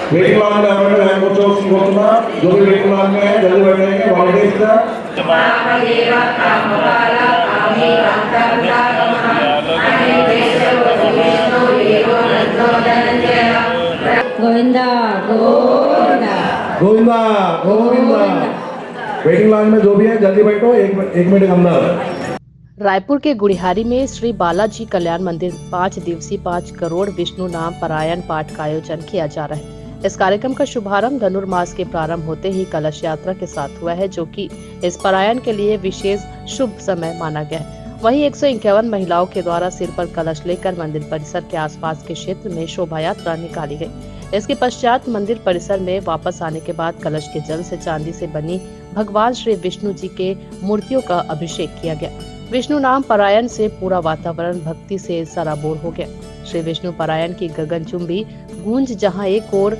Waiting long में हमारे line को चौक सिंगोतना जो भी वेटिंग लॉन्ग में है जल्दी बैठेंगे वॉलंटियर्स का गोविंदा गोविंदा गोविंदा गोविंदा वेटिंग लॉन्ग में जो भी है जल्दी बैठो एक मिनट के अंदर। रायपुर के गुड़िहारी में श्री बालाजी कल्याण मंदिर 5 दिवसीय 5 करोड़ विष्णु नाम पारायण पाठ का आयोजन किया जा रहा है। इस कार्यक्रम का शुभारंभ धनुर्मास के प्रारंभ होते ही कलश यात्रा के साथ हुआ है, जो कि इस पारायण के लिए विशेष शुभ समय माना गया है। वहीं 151 महिलाओं के द्वारा सिर पर कलश लेकर मंदिर परिसर के आसपास के क्षेत्र में शोभा यात्रा निकाली गई। इसके पश्चात मंदिर परिसर में वापस आने के बाद कलश के जल से चांदी से बनी भगवान श्री विष्णु जी के मूर्तियों का अभिषेक किया गया। विष्णु नाम पारायण से पूरा वातावरण भक्ति से सराबोर हो गया। श्री विष्णु पारायण की गगनचुंबी गूंज जहां एक ओर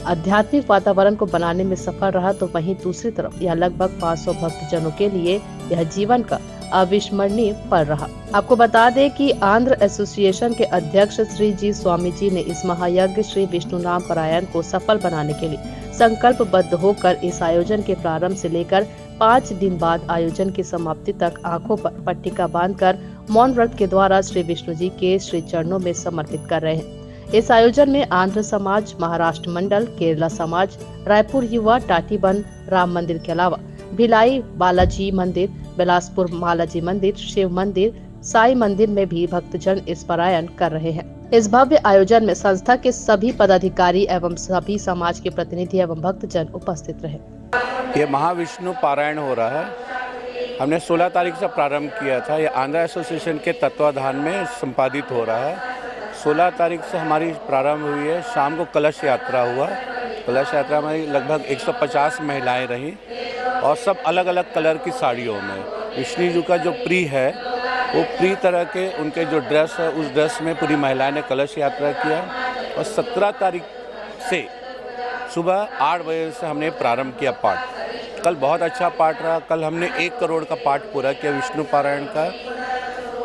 आध्यात्मिक वातावरण को बनाने में सफल रहा, तो वहीं दूसरी तरफ यह लगभग 500 भक्तजनों के लिए यह जीवन का अविस्मरणीय पल रहा। आपको बता दें कि आंध्र एसोसिएशन के अध्यक्ष श्री जी स्वामी जी ने इस महायज्ञ श्री विष्णु नाम पारायण को सफल बनाने के लिए संकल्पबद्ध होकर इस आयोजन के प्रारंभ से लेकर 5 दिन बाद आयोजन की समाप्ति तक आंखों पर पट्टिका बांधकर मौन व्रत के द्वारा श्री विष्णु जी के श्री चरणों में समर्पित कर रहे हैं। इस आयोजन में आंध्र समाज, महाराष्ट्र मंडल, केरला समाज, रायपुर युवा, टाटीबन राम मंदिर के अलावा भिलाई बालाजी मंदिर, बिलासपुर बालाजी मंदिर, शिव मंदिर, साई मंदिर में भी भक्तजन इस पारायण कर रहे हैं। इस भव्य आयोजन में संस्था के सभी पदाधिकारी एवं सभी समाज के प्रतिनिधि एवं भक्तजन उपस्थित रहे। ये महाविष्णु पारायण हो रहा है। हमने 16 तारीख से प्रारंभ किया था। ये आंध्र एसोसिएशन के तत्वाधान में संपादित हो रहा है। 16 तारीख से हमारी प्रारंभ हुई है। शाम को कलश यात्रा हुआ। कलश यात्रा में लगभग 150 महिलाएं रहीं और सब अलग अलग कलर की साड़ियों में। विष्णु जी का जो प्री है वो प्री तरह के उनके जो ड्रेस है उस ड्रेस में पूरी महिलाएं ने कलश यात्रा किया। और 17 तारीख से सुबह 8 बजे से हमने प्रारंभ किया पाठ। कल बहुत अच्छा पाठ रहा। कल हमने 1 करोड़ का पाठ पूरा किया विष्णु पारायण का।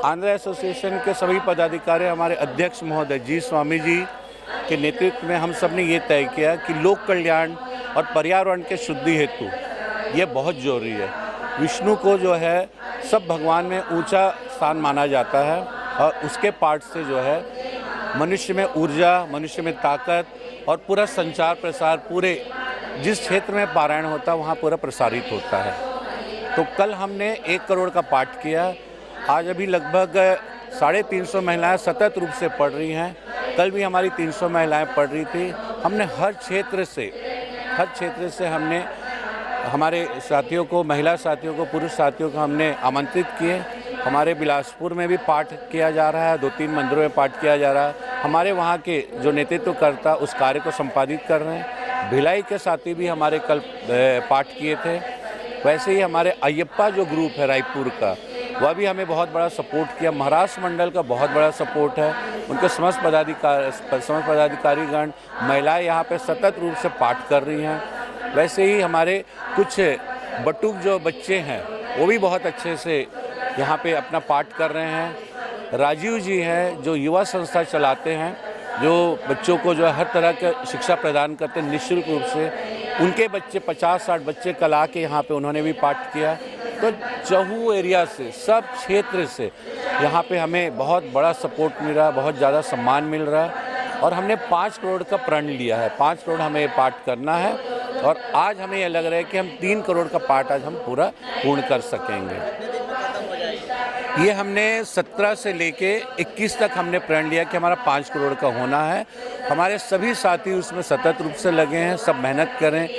आंध्र एसोसिएशन के सभी पदाधिकारी, हमारे अध्यक्ष महोदय जी स्वामी जी के नेतृत्व में हम सब ने ये तय किया कि लोक कल्याण और पर्यावरण के शुद्धि हेतु ये बहुत जरूरी है। विष्णु को जो है सब भगवान में ऊंचा स्थान माना जाता है और उसके पाठ से जो है मनुष्य में ऊर्जा, मनुष्य में ताकत और पूरा संचार प्रसार पूरे जिस क्षेत्र में पारायण होता है वहाँ पूरा प्रसारित होता है। तो कल हमने 1 करोड़ का पाठ किया। आज अभी लगभग 350 महिलाएं सतत रूप से पढ़ रही हैं। कल भी हमारी 300 महिलाएं पढ़ रही थी। हमने हर क्षेत्र से हमने हमारे साथियों को, महिला साथियों को, पुरुष साथियों को हमने आमंत्रित किए। हमारे बिलासपुर में भी पाठ किया जा रहा है, 2-3 मंदिरों में पाठ किया जा रहा है। हमारे वहाँ के जो नेतृत्वकर्ता उस कार्य को संपादित कर रहे हैं। भिलाई के साथी भी हमारे कल पाठ किए थे। वैसे ही हमारे अयप्पा जो ग्रुप है रायपुर का, वह भी हमें बहुत बड़ा सपोर्ट किया। महाराष्ट्र मंडल का बहुत बड़ा सपोर्ट है। उनके समस्त पदाधिकारीगण, महिलाएं यहाँ पे सतत रूप से पाठ कर रही हैं। वैसे ही हमारे कुछ बटुक जो बच्चे हैं वो भी बहुत अच्छे से यहाँ पे अपना पाठ कर रहे हैं। राजीव जी हैं जो युवा संस्था चलाते हैं, जो बच्चों को जो हर तरह की शिक्षा प्रदान करते हैं निःशुल्क रूप से। उनके बच्चे 50-60 बच्चे कल आके यहाँ पे उन्होंने भी पाठ किया। तो चहू एरिया से, सब क्षेत्र से यहाँ पे हमें बहुत बड़ा सपोर्ट मिल रहा है, बहुत ज़्यादा सम्मान मिल रहा है। और हमने 5 करोड़ का प्रण लिया है। 5 करोड़ हमें पाठ करना है और आज हमें यह लग रहा है कि हम 3 करोड़ का पाठ आज हम पूरा पूर्ण कर सकेंगे। ये हमने 17 से लेके 21 तक हमने प्रण लिया कि हमारा 5 करोड़ का होना है। हमारे सभी साथी उसमें सतत रूप से लगे हैं, सब मेहनत करें।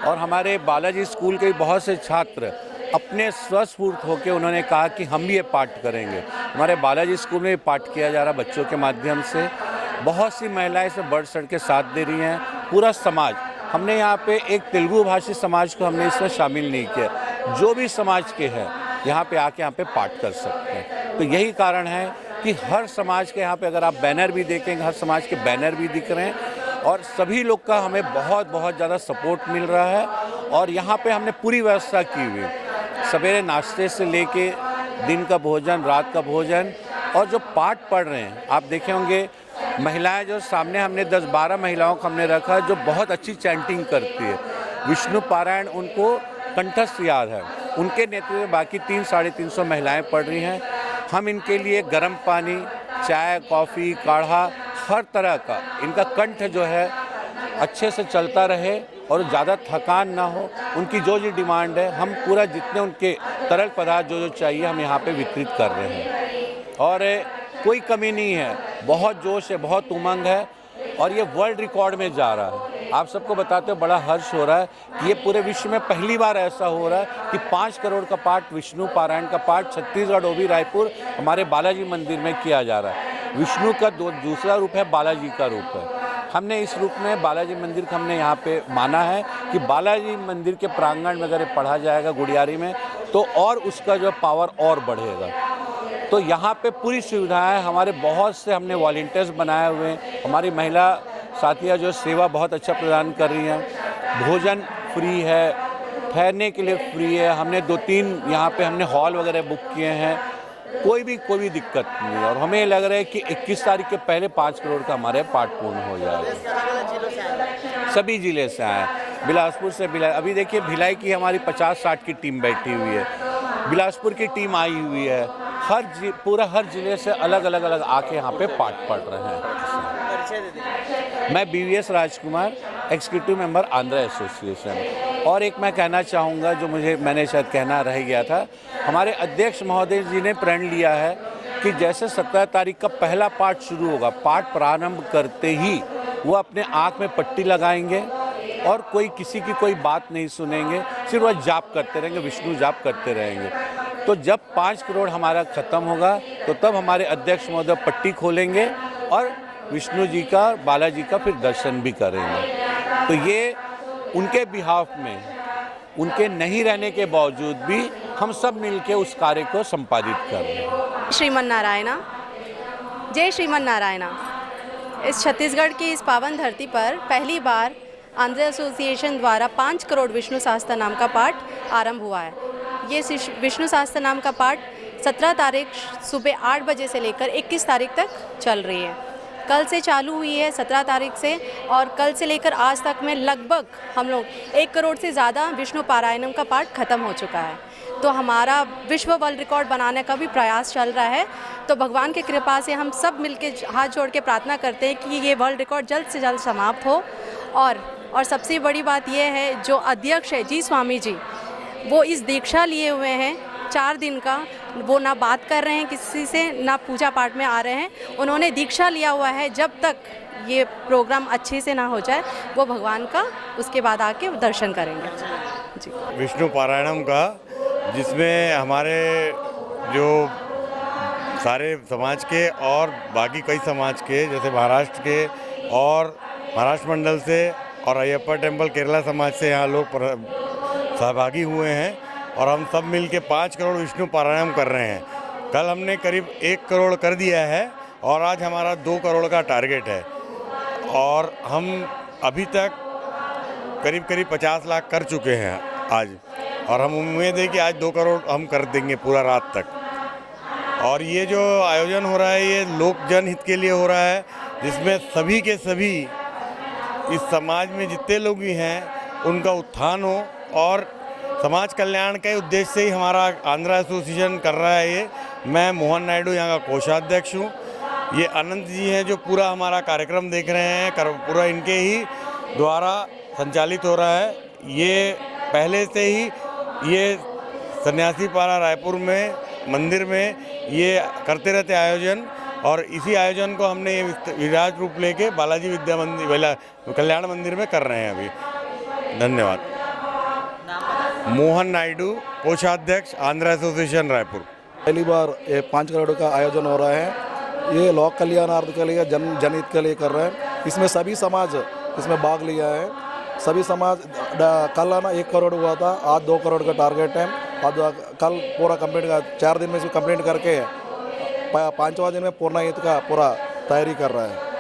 और हमारे बालाजी स्कूल के बहुत से छात्र अपने स्वस्फूर्त होकर उन्होंने कहा कि हम भी ये पाठ करेंगे। हमारे बालाजी स्कूल में पाठ किया जा रहा बच्चों के माध्यम से। बहुत सी महिलाएं इसमें बढ़ चढ़ के साथ दे रही हैं। पूरा समाज, हमने यहाँ पे एक तेलुगु भाषी समाज को हमने इसमें शामिल नहीं किया। जो भी समाज के हैं यहाँ पे आके यहाँ पे पाठ कर सकते हैं। तो यही कारण है कि हर समाज के यहाँ पे अगर आप बैनर भी देखेंगे, हर समाज के बैनर भी दिख रहे हैं और सभी लोग का हमें बहुत बहुत ज़्यादा सपोर्ट मिल रहा है। और यहाँ पे हमने पूरी व्यवस्था की हुई है, सवेरे नाश्ते से लेके दिन का भोजन, रात का भोजन। और जो पाठ पढ़ रहे हैं आप देखे होंगे, महिलाएं जो सामने हमने 10-12 महिलाओं को हमने रखा है जो बहुत अच्छी चैंटिंग करती है। विष्णु पारायण उनको कंठस्थ याद है, उनके नेतृत्व में बाकी 300-350 महिलाएं पढ़ रही हैं। हम इनके लिए गर्म पानी, चाय, कॉफ़ी, काढ़ा, हर तरह का इनका कंठ जो है अच्छे से चलता रहे और ज़्यादा थकान ना हो। उनकी जो जो डिमांड है, हम पूरा जितने उनके तरल पदार्थ जो जो चाहिए हम यहाँ पे वितरित कर रहे हैं और कोई कमी नहीं है। बहुत जोश है, बहुत उमंग है और ये वर्ल्ड रिकॉर्ड में जा रहा है। आप सबको बताते हो बड़ा हर्ष हो रहा है कि ये पूरे विश्व में पहली बार ऐसा हो रहा है कि 5 करोड़ का पाठ, विष्णु पारायण का पाठ छत्तीसगढ़ ओबी रायपुर हमारे बालाजी मंदिर में किया जा रहा है। विष्णु का दूसरा रूप है, बालाजी का रूप है। हमने इस रूप में बालाजी मंदिर को हमने यहाँ पे माना है कि बालाजी मंदिर के प्रांगण में अगर पढ़ा जाएगा गुड़ियारी में तो और उसका जो पावर और बढ़ेगा। तो यहाँ पे पूरी सुविधाएं, हमारे बहुत से हमने वॉलंटियर्स बनाए हुए हैं, हमारी महिला साथियाँ जो सेवा बहुत अच्छा प्रदान कर रही हैं। भोजन फ्री है, ठहरने के लिए फ्री है। हमने 2-3 यहाँ पे हमने हॉल वगैरह बुक किए हैं, कोई भी दिक्कत नहीं है। और हमें लग रहा है कि 21 तारीख के पहले 5 करोड़ का हमारे पाठ पूर्ण हो जाएगा। सभी ज़िले से आए, बिलासपुर से अभी देखिए भिलाई की हमारी 50-60 की टीम बैठी हुई है, बिलासपुर की टीम आई हुई है। हर ज़िले से अलग अलग आके यहाँ पे पाठ पढ़ रहे हैं। मैं BVS राजकुमार, एग्जीक्यूटिव मेंबर आंध्र एसोसिएशन। और एक मैं कहना चाहूँगा जो मैंने शायद कहना रह गया था, हमारे अध्यक्ष महोदय जी ने प्रण लिया है कि जैसे 17 तारीख का पहला पाठ शुरू होगा, पाठ प्रारंभ करते ही वो अपने आँख में पट्टी लगाएंगे और किसी की कोई बात नहीं सुनेंगे, सिर्फ वह जाप करते रहेंगे, विष्णु जाप करते रहेंगे। तो जब 5 करोड़ हमारा ख़त्म होगा तो तब हमारे अध्यक्ष महोदय पट्टी खोलेंगे और विष्णु जी का, बालाजी का फिर दर्शन भी करेंगे। तो ये उनके बिहाफ में, उनके नहीं रहने के बावजूद भी हम सब मिलके उस कार्य को संपादित कर रहे हैं। श्रीमन नारायणा, जय श्रीमन नारायणा। इस छत्तीसगढ़ की इस पावन धरती पर पहली बार आंध्र एसोसिएशन द्वारा 5 करोड़ विष्णु सहस्त्र नाम का पाठ आरंभ हुआ है। ये विष्णु सहस्त्र नाम का पाठ 17 तारीख सुबह 8 बजे से लेकर 21 तारीख तक चल रही है। कल से चालू हुई है 17 तारीख से, और कल से लेकर आज तक में लगभग हम लोग 1 करोड़ से ज़्यादा विष्णु पारायणम का पाठ ख़त्म हो चुका है। तो हमारा विश्व वर्ल्ड रिकॉर्ड बनाने का भी प्रयास चल रहा है। तो भगवान की कृपा से हम सब मिलके हाथ जोड़ के प्रार्थना करते हैं कि ये वर्ल्ड रिकॉर्ड जल्द से जल्द समाप्त हो। और सबसे बड़ी बात यह है, जो अध्यक्ष है जी स्वामी जी, वो इस दीक्षा लिए हुए हैं 4 दिन का। वो ना बात कर रहे हैं किसी से, ना पूजा पाठ में आ रहे हैं। उन्होंने दीक्षा लिया हुआ है, जब तक ये प्रोग्राम अच्छे से ना हो जाए वो भगवान का उसके बाद आके दर्शन करेंगे जी। विष्णु पारायणम का, जिसमें हमारे जो सारे समाज के और बाकी कई समाज के, जैसे महाराष्ट्र के और महाराष्ट्र मंडल से और अयप्पा टेम्पल केरला समाज से यहाँ लोग सहभागी हुए हैं और हम सब मिल के 5 करोड़ विष्णु पारायण कर रहे हैं। कल हमने करीब 1 करोड़ कर दिया है और आज हमारा 2 करोड़ का टारगेट है और हम अभी तक करीब 50 लाख कर चुके हैं आज, और हम उम्मीद है कि आज 2 करोड़ हम कर देंगे पूरा रात तक। और ये जो आयोजन हो रहा है ये लोक जनहित के लिए हो रहा है, जिसमें सभी के सभी इस समाज में जितने लोग भी हैं उनका उत्थान हो और समाज कल्याण के उद्देश्य से ही हमारा आंध्र एसोसिएशन कर रहा है ये। मैं मोहन नायडू यहाँ का कोषाध्यक्ष हूँ। ये अनंत जी हैं जो पूरा हमारा कार्यक्रम देख रहे हैं, पूरा इनके ही द्वारा संचालित हो रहा है। ये पहले से ही ये सन्यासी पारा रायपुर में मंदिर में ये करते रहते आयोजन, और इसी आयोजन को हमने ये विराज रूप लेके बालाजी विद्या मंदिर कल्याण मंदिर में कर रहे हैं अभी। धन्यवाद। मोहन नायडू, कोषाध्यक्ष आंध्र एसोसिएशन रायपुर। पहली बार ये 5 करोड़ का आयोजन हो रहा है। ये लोक कल्याणार्थ के लिए, जनहित के लिए कर रहे हैं। इसमें सभी समाज इसमें भाग लिया है। सभी समाज कल आना 1 करोड़ हुआ था, आज 2 करोड़ का टारगेट है। आज कल पूरा कंप्लीट का 4 दिन में इसको कंप्लीट करके पाँचवा दिन में पूर्णाहित का पूरा तैयारी कर रहा है।